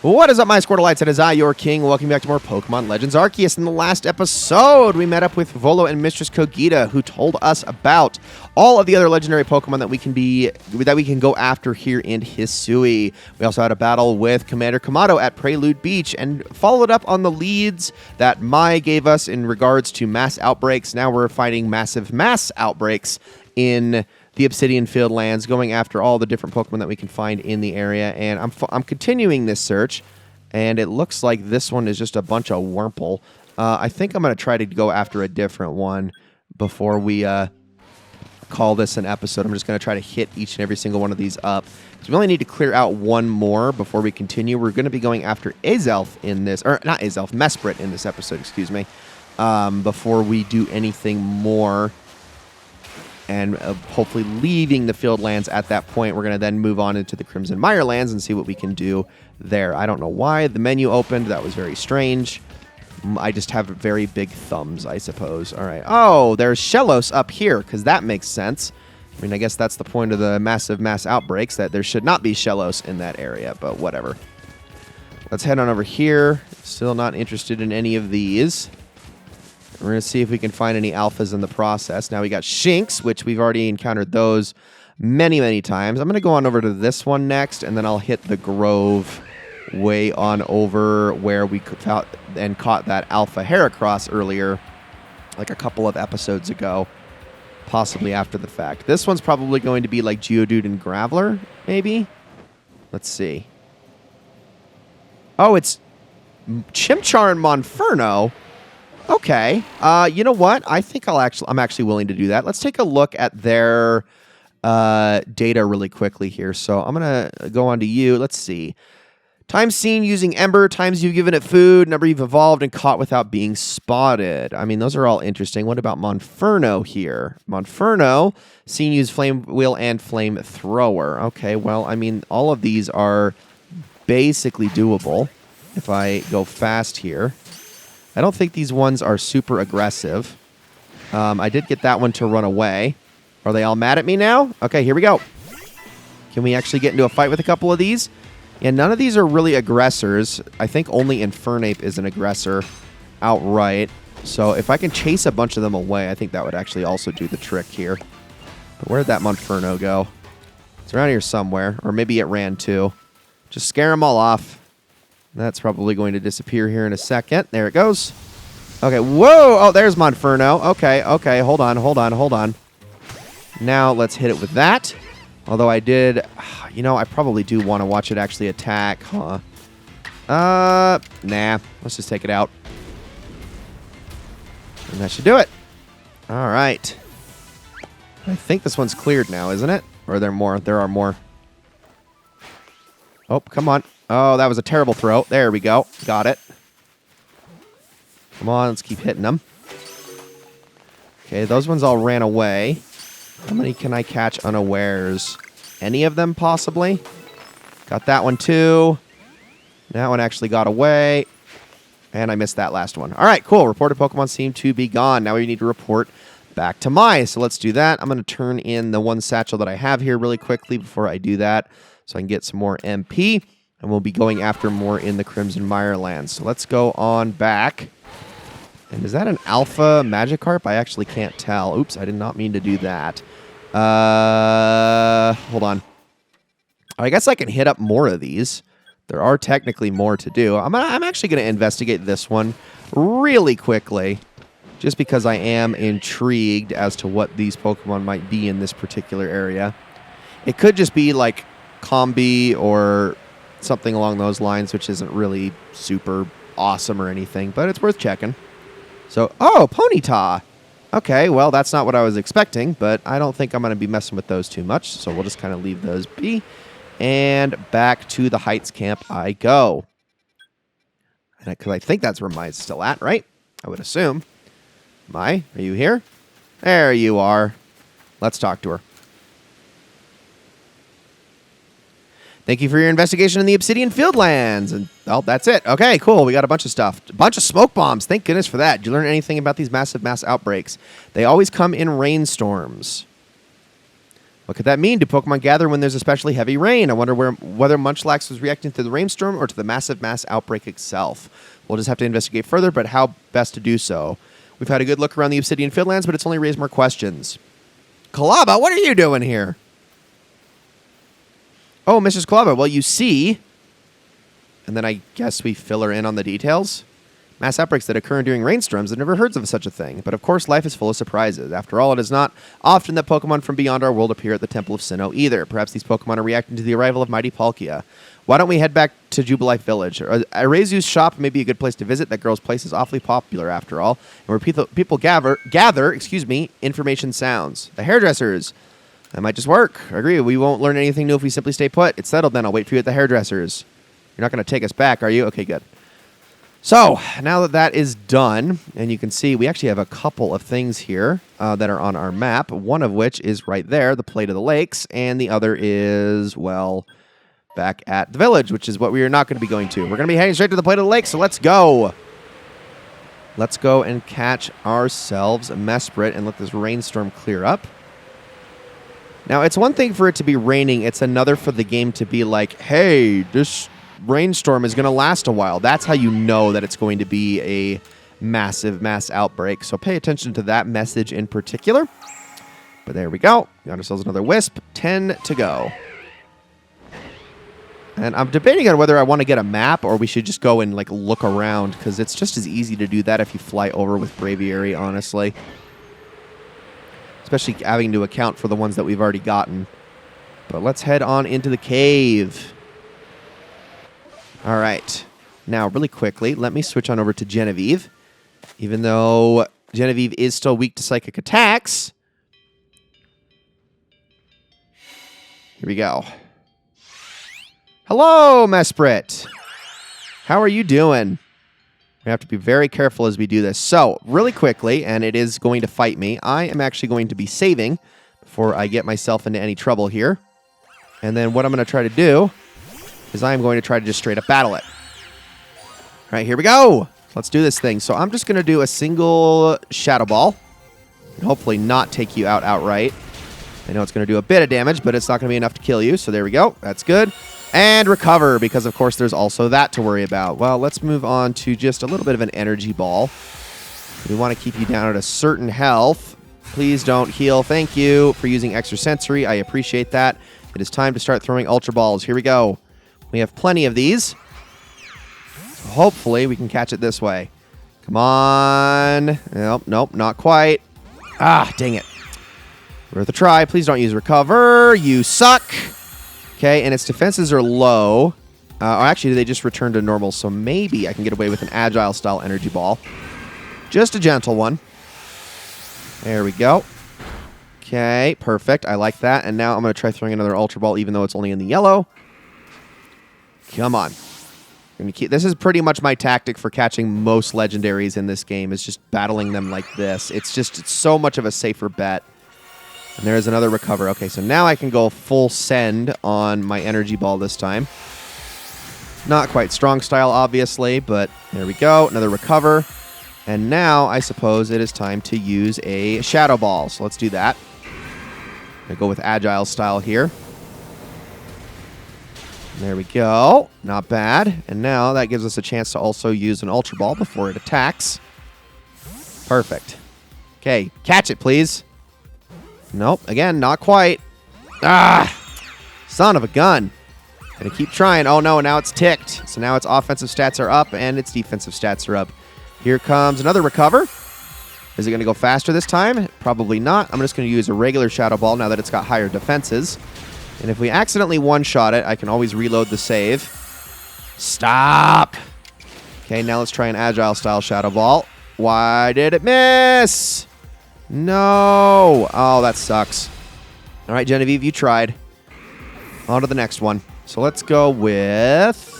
What is up, my Squirtleites? It is I, your king. Welcome back to more Pokemon Legends Arceus. In the last episode, we met up with Volo and Mistress Kogita, who told us about all of the other legendary Pokemon that we can go after here in Hisui. We also had a battle with Commander Kamado at Prelude Beach and followed up on the leads that Mai gave us in regards to mass outbreaks. Now we're fighting massive mass outbreaks in the Obsidian Field lands, going after all the different Pokemon that we can find in the area. And I'm continuing this search, and it looks like this one is just a bunch of Wurmple. I think I'm going to try to go after a different one before we call this an episode. I'm just going to try to hit each and every single one of these up. So we only need to clear out one more before we continue. We're going to be going after Azelf in this, or not Azelf, Mesprit in this episode, excuse me, before we do anything more. And hopefully leaving the field lands at that point. We're going to then move on into the Crimson Mire lands and see what we can do there. I don't know why the menu opened. That was very strange. I just have very big thumbs, I suppose. All right. Oh, there's Shellos up here, because that makes sense. I mean, I guess that's the point of the massive mass outbreaks, that there should not be Shellos in that area, but whatever. Let's head on over here. Still not interested in any of these. We're going to see if we can find any alphas in the process. Now we got Shinx, which we've already encountered those many, many times. I'm going to go on over to this one next, and then I'll hit the Grove way on over where we found and caught that Alpha Heracross earlier, like a couple of episodes ago, possibly after the fact. This one's probably going to be like Geodude and Graveler, maybe? Let's see. Oh, it's Chimchar and Monferno. Okay. You know what? I think I'm actually willing to do that. Let's take a look at their data really quickly here. So I'm going to go on to you. Let's see. Times seen using Ember, times you've given it food, number you've evolved and caught without being spotted. I mean, those are all interesting. What about Monferno here? Monferno, seen use Flame Wheel and Flame Thrower. Okay, well, I mean, all of these are basically doable if I go fast here. I don't think these ones are super aggressive. I did get that one to run away. Are they all mad at me now? Okay, here we go. Can we actually get into a fight with a couple of these? Yeah, none of these are really aggressors. I think only Infernape is an aggressor outright. So if I can chase a bunch of them away, I think that would actually also do the trick here. But where did that Monferno go? It's around here somewhere. Or maybe it ran too. Just scare them all off. That's probably going to disappear here in a second. There it goes. Okay, whoa! Oh, there's Monferno. Okay, hold on. Now let's hit it with that. Although I did... You know, I probably do want to watch it actually attack, huh? Nah. Let's just take it out. And that should do it. All right. I think this one's cleared now, isn't it? Or are there more? There are more. Oh, come on. Oh, that was a terrible throw. There we go. Got it. Come on, let's keep hitting them. Okay, those ones all ran away. How many can I catch unawares? Any of them, possibly? Got that one, too. That one actually got away. And I missed that last one. All right, cool. Reported Pokemon seem to be gone. Now we need to report back to Mai. So let's do that. I'm going to turn in the one satchel that I have here really quickly before I do that, so I can get some more MP. And we'll be going after more in the Crimson Mire lands. So let's go on back. And is that an Alpha Magikarp? I actually can't tell. Oops, I did not mean to do that. Hold on. I guess I can hit up more of these. There are technically more to do. I'm actually going to investigate this one really quickly, just because I am intrigued as to what these Pokemon might be in this particular area. It could just be like Combi or something along those lines, which isn't really super awesome or anything, but it's worth checking. So, oh, Ponyta. Okay, well, that's not what I was expecting, but I don't think I'm going to be messing with those too much, so we'll just kind of leave those be. And back to the Heights camp I go. Because I think that's where Mai's still at, right? I would assume. Mai, are you here? There you are. Let's talk to her. Thank you for your investigation in the Obsidian Field lands. And, oh, that's it. Okay, cool. We got a bunch of stuff. A bunch of smoke bombs. Thank goodness for that. Did you learn anything about these massive mass outbreaks? They always come in rainstorms. What could that mean? Do Pokemon gather when there's especially heavy rain? I wonder whether Munchlax was reacting to the rainstorm or to the massive mass outbreak itself. We'll just have to investigate further, but how best to do so? We've had a good look around the Obsidian Fieldlands, but it's only raised more questions. Kalaba, what are you doing here? Oh, Mrs. Kalaba, well, you see... And then I guess we fill her in on the details. Mass outbreaks that occur during rainstorms. I've never heard of such a thing. But of course, life is full of surprises. After all, it is not often that Pokemon from beyond our world appear at the Temple of Sinnoh either. Perhaps these Pokemon are reacting to the arrival of mighty Palkia. Why don't we head back to Jubilife Village? Arceus' shop may be a good place to visit. That girl's place is awfully popular, after all. And where people gather, information sounds. The hairdressers. That might just work. I agree. We won't learn anything new if we simply stay put. It's settled then. I'll wait for you at the hairdressers. You're not going to take us back, are you? Okay, good. So, now that that is done, and you can see we actually have a couple of things here that are on our map, one of which is right there, the Plate of the Lakes, and the other is, well, back at the village, which is what we are not going to be going to. We're going to be heading straight to the Plate of the Lakes, so let's go. Let's go and catch ourselves a Mesprit and let this rainstorm clear up. Now, it's one thing for it to be raining. It's another for the game to be like, hey, this rainstorm is going to last a while. That's how you know that it's going to be a massive mass outbreak. So pay attention to that message in particular. But there we go. Got ourselves another Wisp. 10 to go. And I'm debating on whether I want to get a map or we should just go and like look around, because it's just as easy to do that if you fly over with Braviary, honestly. Especially having to account for the ones that we've already gotten. But let's head on into the cave. All right. Now, really quickly, let me switch on over to Genevieve. Even though Genevieve is still weak to psychic attacks. Here we go. Hello, Mesprit. How are you doing? We have to be very careful as we do this. So, really quickly, and it is going to fight me, I am actually going to be saving before I get myself into any trouble here. And then what I'm going to try to do is I'm going to try to just straight up battle it. All right, here we go. Let's do this thing. So I'm just going to do a single Shadow Ball and hopefully not take you out outright. I know it's going to do a bit of damage, but it's not going to be enough to kill you. So there we go. That's good. And recover, because of course there's also that to worry about. Well, let's move on to just a little bit of an energy ball. We want to keep you down at a certain health. Please don't heal. Thank you for using extrasensory. I appreciate that. It is time to start throwing Ultra Balls. Here we go. We have plenty of these. So hopefully we can catch it this way. Come on. Nope, nope, not quite. Ah, dang it. Worth a try. Please don't use recover. You suck. Okay, and its defenses are low. Or actually, they just returned to normal, so maybe I can get away with an Agile-style energy ball. Just a gentle one. There we go. Okay, perfect. I like that. And now I'm going to try throwing another Ultra Ball, even though it's only in the yellow. Come on. This is pretty much my tactic for catching most legendaries in this game, is just battling them like this. It's so much of a safer bet. And there is another recover. Okay, so now I can go full send on my energy ball this time. Not quite strong style, obviously, but there we go. Another recover. And now I suppose it is time to use a Shadow Ball. So let's do that. I'm going to go with Agile style here. There we go. Not bad. And now that gives us a chance to also use an Ultra Ball before it attacks. Perfect. Okay, catch it, please. Nope. Again, not quite. Ah! Son of a gun. Gonna keep trying. Oh, no, now it's ticked. So now its offensive stats are up and its defensive stats are up. Here comes another recover. Is it going to go faster this time? Probably not. I'm just going to use a regular Shadow Ball now that it's got higher defenses. And if we accidentally one-shot it, I can always reload the save. Stop! Okay, now let's try an Agile-style Shadow Ball. Why did it miss? No! Oh, that sucks. All right, Genevieve, you tried. On to the next one. So let's go with...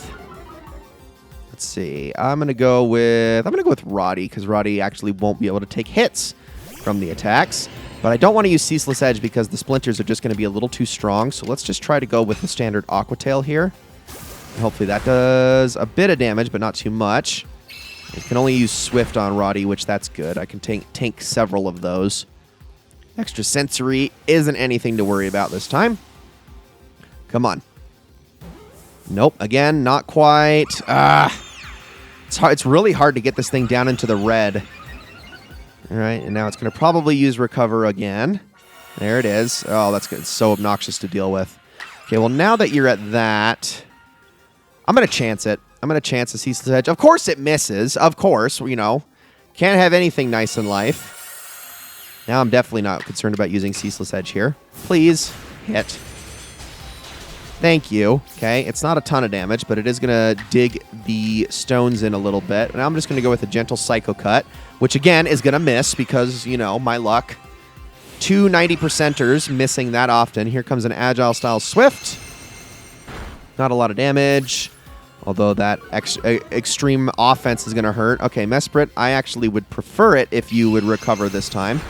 Let's see. I'm going to go with Roddy, because Roddy actually won't be able to take hits from the attacks. But I don't want to use Ceaseless Edge because the splinters are just going to be a little too strong. So let's just try to go with the standard Aqua Tail here. And hopefully that does a bit of damage, but not too much. I can only use Swift on Roddy, which that's good. I can tank several of those. Extra sensory isn't anything to worry about this time. Come on. Nope. Again, not quite. It's hard. It's really hard to get this thing down into the red. All right, and now it's going to probably use recover again. There it is. Oh, that's good. It's so obnoxious to deal with. Okay, well, now that you're at that, I'm going to chance it. I'm going to chance the Ceaseless Edge. Of course it misses. Of course, you know. Can't have anything nice in life. Now I'm definitely not concerned about using Ceaseless Edge here. Please hit. Thank you. Okay, it's not a ton of damage, but it is going to dig the stones in a little bit. And I'm just going to go with a gentle Psycho Cut, which again is going to miss because, you know, my luck. 2 90%ers missing that often. Here comes an Agile Style Swift. Not a lot of damage, although that extreme offense is going to hurt. Okay, Mesprit, I actually would prefer it if you would recover this time.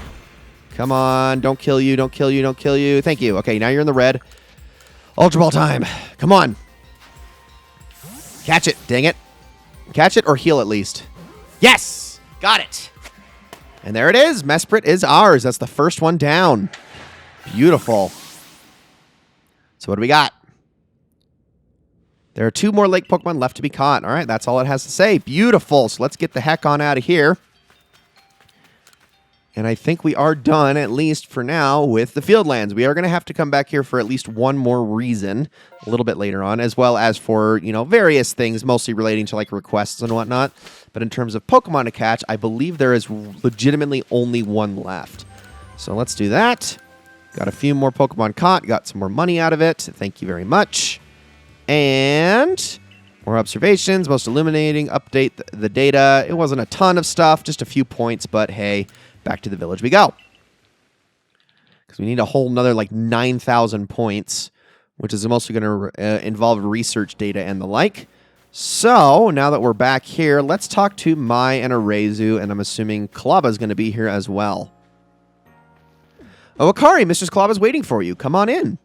Come on, don't kill you, don't kill you, don't kill you. Thank you. Okay, now you're in the red. Ultra Ball time. Come on. Catch it, dang it. Catch it or heal at least. Yes! Got it. And there it is. Mesprit is ours. That's the first one down. Beautiful. So what do we got? There are 2 more lake Pokemon left to be caught. All right, that's all it has to say. Beautiful. So let's get the heck on out of here. And I think we are done, at least for now, with the Fieldlands. We are going to have to come back here for at least one more reason a little bit later on, as well as for, you know, various things, mostly relating to, like, requests and whatnot. But in terms of Pokemon to catch, I believe there is legitimately only one left. So let's do that. Got a few more Pokemon caught. Got some more money out of it. Thank you very much. And more observations, most illuminating, update the data. It wasn't a ton of stuff, just a few points, but hey, back to the village we go. Because we need a whole nother like 9,000 points, which is mostly going to involve research data and the like. So now that we're back here, let's talk to Mai and Arezu, and I'm assuming Kalaba is going to be here as well. Oh, Akari, Mistress Kalaba is waiting for you. Come on in.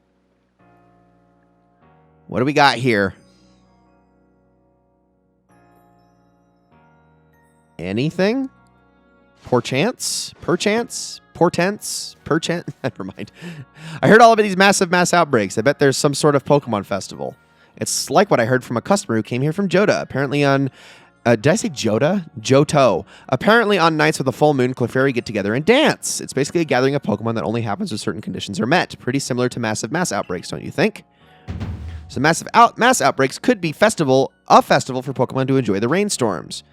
What do we got here? Anything? Perchance? Perchance? Portents? Perchance? Never mind. I heard all about these mass outbreaks. I bet there's some sort of Pokemon festival. It's like what I heard from a customer who came here from Johto. Apparently on... did I say Johto? Johto. Apparently on nights with a full moon, Clefairy get together and dance. It's basically a gathering of Pokemon that only happens when certain conditions are met. Pretty similar to mass outbreaks, don't you think? So mass outbreaks could be a festival for Pokemon to enjoy the rainstorms.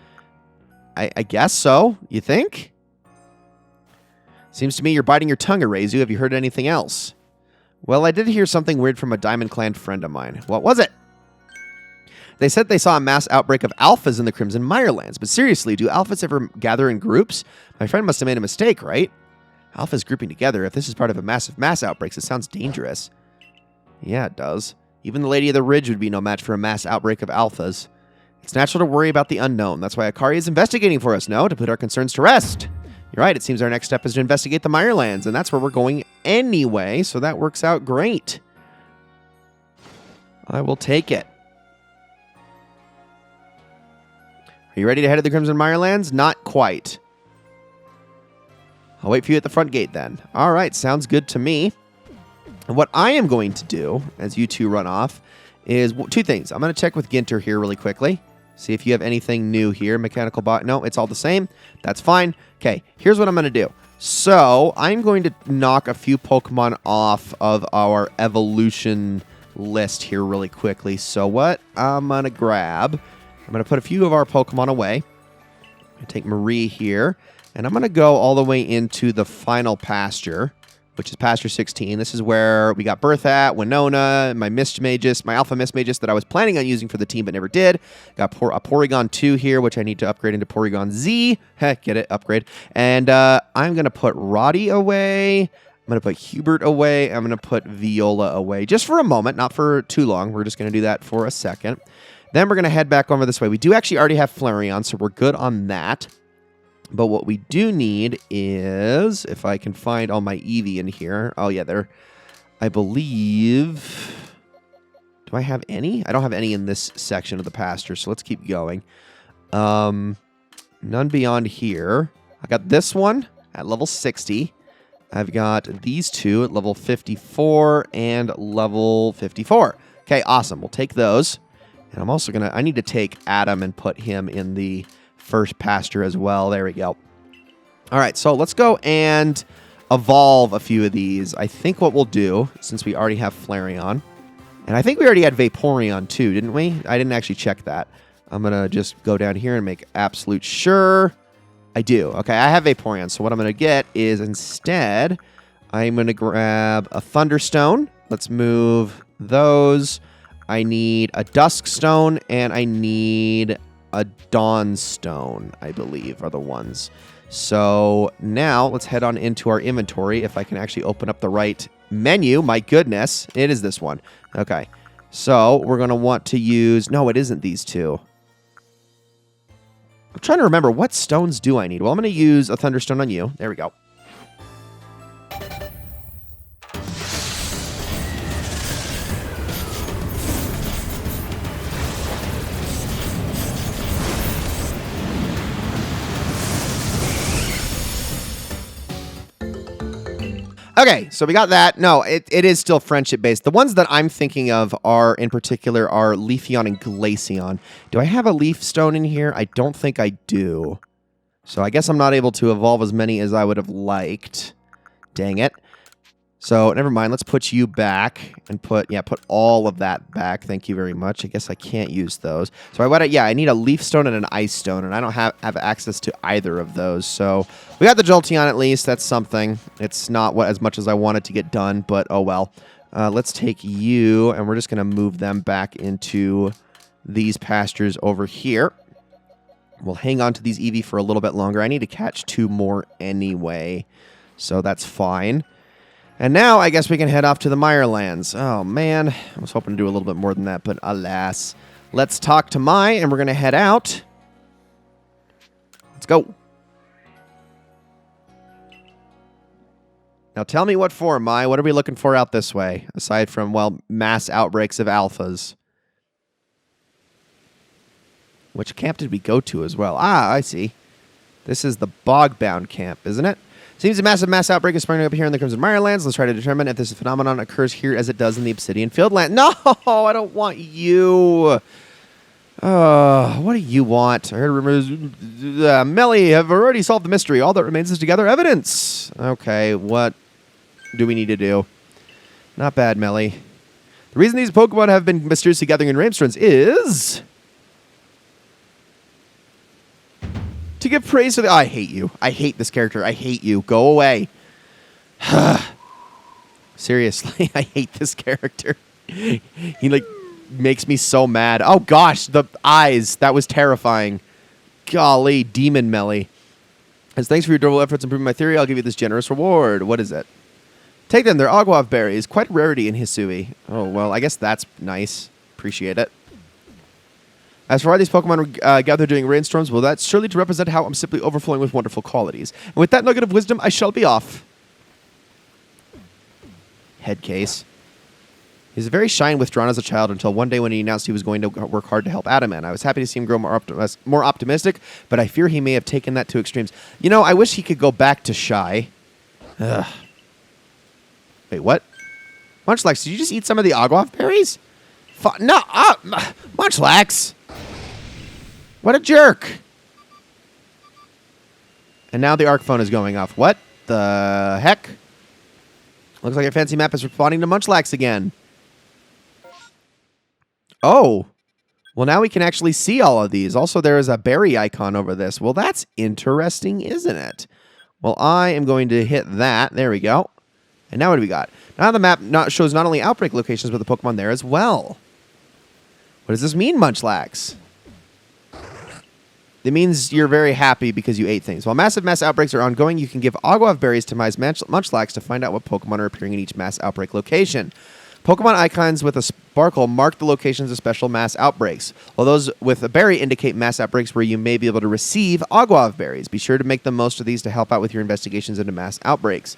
I guess so. You think? Seems to me you're biting your tongue, Arezu. Have you heard anything else? Well, I did hear something weird from a Diamond Clan friend of mine. What was it? They said they saw a mass outbreak of alphas in the Crimson Mirelands. But seriously, do alphas ever gather in groups? My friend must have made a mistake, right? Alphas grouping together. If this is part of a mass outbreaks, it sounds dangerous. Yeah, it does. Even the Lady of the Ridge would be no match for a mass outbreak of alphas. It's natural to worry about the unknown. That's why Akari is investigating for us, no? To put our concerns to rest. You're right, it seems our next step is to investigate the Mirelands, and that's where we're going anyway, so that works out great. I will take it. Are you ready to head to the Crimson Mirelands? Not quite. I'll wait for you at the front gate then. All right, sounds good to me. And what I am going to do, as you two run off, is 2 things. I'm going to check with Ginter here really quickly. See if you have anything new here. Mechanical bot. No, it's all the same. That's fine. Okay, here's what I'm going to do. So, I'm going to knock a few Pokemon off of our evolution list here really quickly. So, what I'm going to grab, I'm going to put a few of our Pokemon away. I'm going to take Marie here. And I'm going to go all the way into the final pasture, which is Pasture 16. This is where we got Birth at, Winona, my Mistmagus, my Alpha Mistmagus that I was planning on using for the team but never did. Got a Porygon 2 here, which I need to upgrade into Porygon Z. Heck, get it, upgrade. And I'm going to put Roddy away. I'm going to put Hubert away. I'm going to put Viola away. Just for a moment, not for too long. We're just going to do that for a second. Then we're going to head back over this way. We do actually already have Flareon, so we're good on that. But what we do need is, if I can find all my Eevee in here. Oh, yeah, there. I believe... Do I have any? I don't have any in this section of the pasture, so let's keep going. None beyond here. I got this one at level 60. I've got these two at level 54 and level 54. Okay, awesome. We'll take those. And I'm also going to... I need to take Adam and put him in the first pasture as well. There we go. All right, so let's go and evolve a few of these. I think what we'll do, since we already have Flareon, and I think we already had Vaporeon too, didn't we? I didn't actually check that. I'm going to just go down here and make absolute sure. I do. Okay, I have Vaporeon, so what I'm going to get is instead, I'm going to grab a Thunderstone. Let's move those. I need a Dusk Stone, and I need a Dawn Stone, I believe, are the ones. So now let's head on into our inventory. If I can actually open up the right menu. My goodness, it is this one. Okay, so we're going to want to use... No, it isn't these two. I'm trying to remember, what stones do I need? Well, I'm going to use a Thunderstone on you. There we go. Okay, so we got that. No, it is still friendship-based. The ones that I'm thinking of are, in particular, are Leafeon and Glaceon. Do I have a Leaf Stone in here? I don't think I do. So I guess I'm not able to evolve as many as I would have liked. Dang it. So, never mind. Let's put you back and put all of that back. Thank you very much. I guess I can't use those. So, I need a Leaf Stone and an Ice Stone, and I don't have access to either of those. So, we got the Jolteon at least. That's something. It's not as much as I wanted to get done, but oh well. Let's take you, and we're just going to move them back into these pastures over here. We'll hang on to these Eevee for a little bit longer. I need to catch 2 more anyway, so that's fine. And now, I guess we can head off to the Mirelands. Oh, man. I was hoping to do a little bit more than that, but alas. Let's talk to Mai, and we're going to head out. Let's go. Now, tell me what for, Mai. What are we looking for out this way? Aside from, well, mass outbreaks of alphas. Which camp did we go to as well? Ah, I see. This is the Bogbound camp, isn't it? Seems a massive mass outbreak is springing up here in the Crimson Mirelands. Let's try to determine if this phenomenon occurs here as it does in the Obsidian Fieldland. No, I don't want you. What do you want? I heard rumors. Melly have already solved the mystery. All that remains is to gather evidence. Okay, what do we need to do? Not bad, Melly. The reason these Pokemon have been mysteriously gathering in Rainstones is... to give praise to the... Oh, I hate you. I hate this character. I hate you. Go away. Seriously, I hate this character. He, makes me so mad. Oh, gosh, the eyes. That was terrifying. Golly, Demon Melly. As thanks for your durable efforts improving my theory, I'll give you this generous reward. What is it? Take them. They're Aguav berries. Quite a rarity in Hisui. Oh, well, I guess that's nice. Appreciate it. As for why these Pokemon gathered during rainstorms, well, that's surely to represent how I'm simply overflowing with wonderful qualities. And with that nugget of wisdom, I shall be off. Head case. He was very shy and withdrawn as a child until one day when he announced he was going to work hard to help Adam, and I was happy to see him grow more optimistic, but I fear he may have taken that to extremes. You know, I wish he could go back to shy. Ugh. Wait, what? Munchlax, did you just eat some of the Aguav berries? No, Munchlax! What a jerk! And now the ARC phone is going off. What the heck? Looks like your fancy map is responding to Munchlax again. Oh. Well, now we can actually see all of these. Also, there is a berry icon over this. Well, that's interesting, isn't it? Well, I am going to hit that. There we go. And now what do we got? Now the map shows not only outbreak locations, but the Pokemon there as well. What does this mean, Munchlax? It means you're very happy because you ate things. While massive mass outbreaks are ongoing, you can give Aguav berries to Munchlax to find out what Pokemon are appearing in each mass outbreak location. Pokemon icons with a sparkle mark the locations of special mass outbreaks, while those with a berry indicate mass outbreaks where you may be able to receive Aguav berries. Be sure to make the most of these to help out with your investigations into mass outbreaks.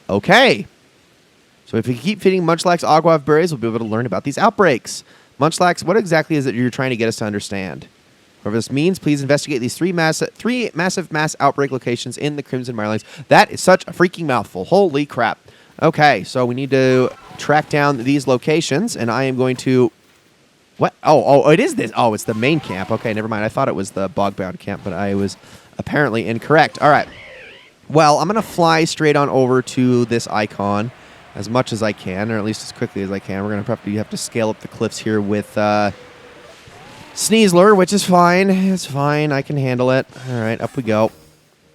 Okay. So if we keep feeding Munchlax Aguav berries, we'll be able to learn about these outbreaks. Munchlax, what exactly is it you're trying to get us to understand? Whatever this means, please investigate these three massive mass outbreak locations in the Crimson Mirelines. That is such a freaking mouthful. Holy crap. Okay, so we need to track down these locations, and I am going to... What? Oh, it is this. Oh, it's the main camp. Okay, never mind. I thought it was the bog-bound camp, but I was apparently incorrect. All right. Well, I'm going to fly straight on over to this icon as much as I can, or at least as quickly as I can. We're going to probably have to scale up the cliffs here with Sneasler, which is fine. It's fine. I can handle it. All right, up we go.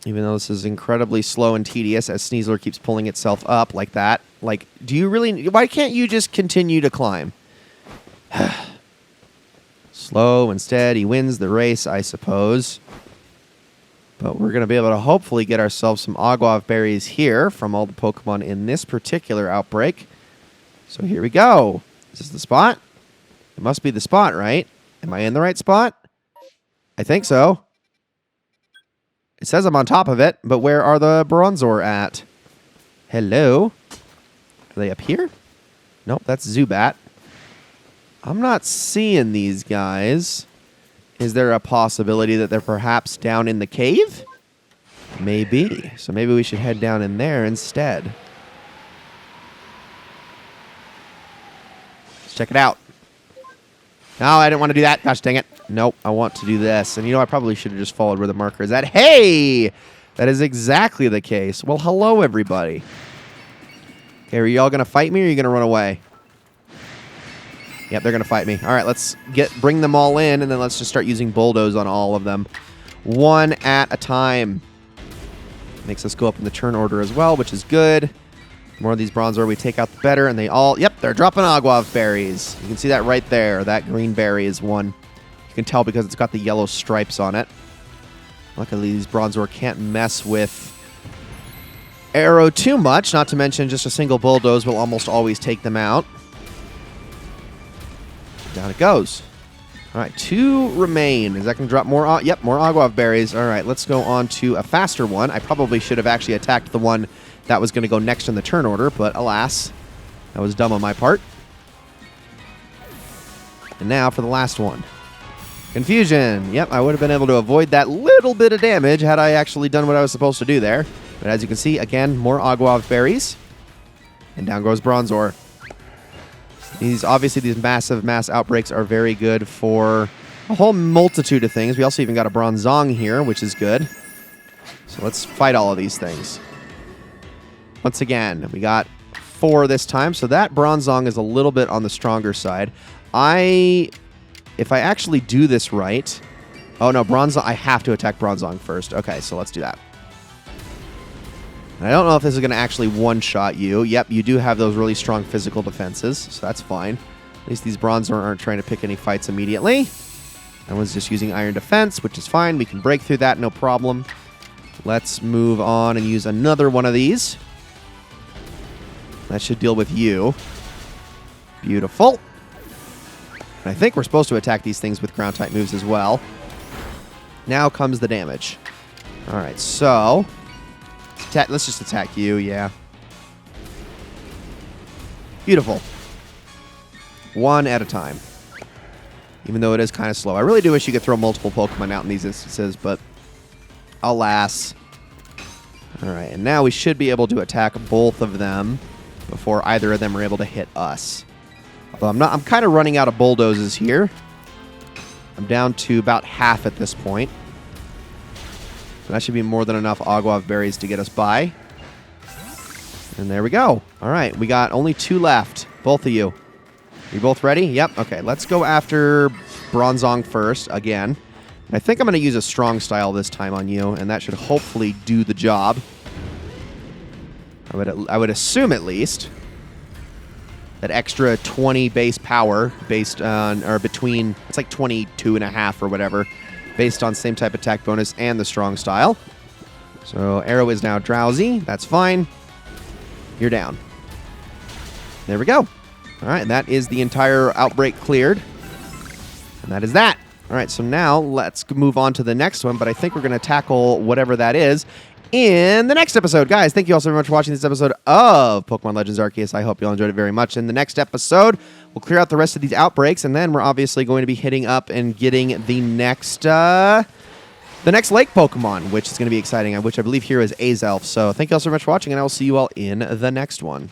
Even though this is incredibly slow and tedious as Sneasler keeps pulling itself up like that. Like, do you really... Why can't you just continue to climb? Slow and steady wins the race, I suppose. But we're going to be able to hopefully get ourselves some Aguav berries here from all the Pokemon in this particular outbreak. So here we go. Is this the spot? It must be the spot, right? Am I in the right spot? I think so. It says I'm on top of it, but where are the Bronzor at? Hello? Are they up here? Nope, that's Zubat. I'm not seeing these guys. Is there a possibility that they're perhaps down in the cave? Maybe. So maybe we should head down in there instead. Let's check it out. No, I didn't want to do that. Gosh dang it. Nope, I want to do this. And you know, I probably should have just followed where the marker is at. Hey! That is exactly the case. Well, hello, everybody. Okay, are y'all going to fight me or are you going to run away? Yep, they're going to fight me. All right, let's bring them all in, and then let's just start using Bulldoze on all of them. One at a time. Makes us go up in the turn order as well, which is good. The more of these Bronzor we take out, the better. And they all... Yep, they're dropping Aguav berries. You can see that right there. That green berry is one. You can tell because it's got the yellow stripes on it. Luckily, these Bronzor can't mess with Arrow too much. Not to mention, just a single Bulldoze will almost always take them out. Down it goes. All right, 2 remain. Is that going to drop more? Yep, more Aguav berries. All right, let's go on to a faster one. I probably should have actually attacked the one that was going to go next in the turn order, but alas, that was dumb on my part. And now for the last one. Confusion. Yep, I would have been able to avoid that little bit of damage had I actually done what I was supposed to do there. But as you can see, again, more Aguav berries. And down goes Bronzor. Obviously, these massive mass outbreaks are very good for a whole multitude of things. We also even got a Bronzong here, which is good. So let's fight all of these things. Once again, we got 4 this time, so that Bronzong is a little bit on the stronger side. If I actually do this right... Oh, no, Bronzong... I have to attack Bronzong first. Okay, so let's do that. And I don't know if this is going to actually one-shot you. Yep, you do have those really strong physical defenses, so that's fine. At least these Bronzor aren't trying to pick any fights immediately. That one's just using Iron Defense, which is fine. We can break through that, no problem. Let's move on and use another one of these. That should deal with you. Beautiful. And I think we're supposed to attack these things with ground-type moves as well. Now comes the damage. All right, so... Let's just attack you, yeah. Beautiful. One at a time. Even though it is kind of slow. I really do wish you could throw multiple Pokemon out in these instances, but alas. Alright, and now we should be able to attack both of them before either of them are able to hit us. Although I'm kind of running out of Bulldozes here. I'm down to about half at this point. That should be more than enough Aguav berries to get us by. And there we go. All right, we got only 2 left. Both of you. You both ready? Yep. Okay, let's go after Bronzong first again. And I think I'm going to use a strong style this time on you, and that should hopefully do the job. I would assume at least that extra 20 base power based on, or between, it's like 22.5 or whatever. Based on same type attack bonus and the strong style. So Arrow is now drowsy. That's fine. You're down. There we go. All right, and that is the entire outbreak cleared. And that is that. All right, so now let's move on to the next one, but I think we're going to tackle whatever that is in the next episode. Guys, thank you all so very much for watching this episode of Pokemon Legends Arceus. I hope you all enjoyed it very much. In the next episode, we'll clear out the rest of these outbreaks, and then we're obviously going to be hitting up and getting the next lake Pokemon, which is going to be exciting, which I believe here is Azelf. So thank you all so much for watching, and I will see you all in the next one.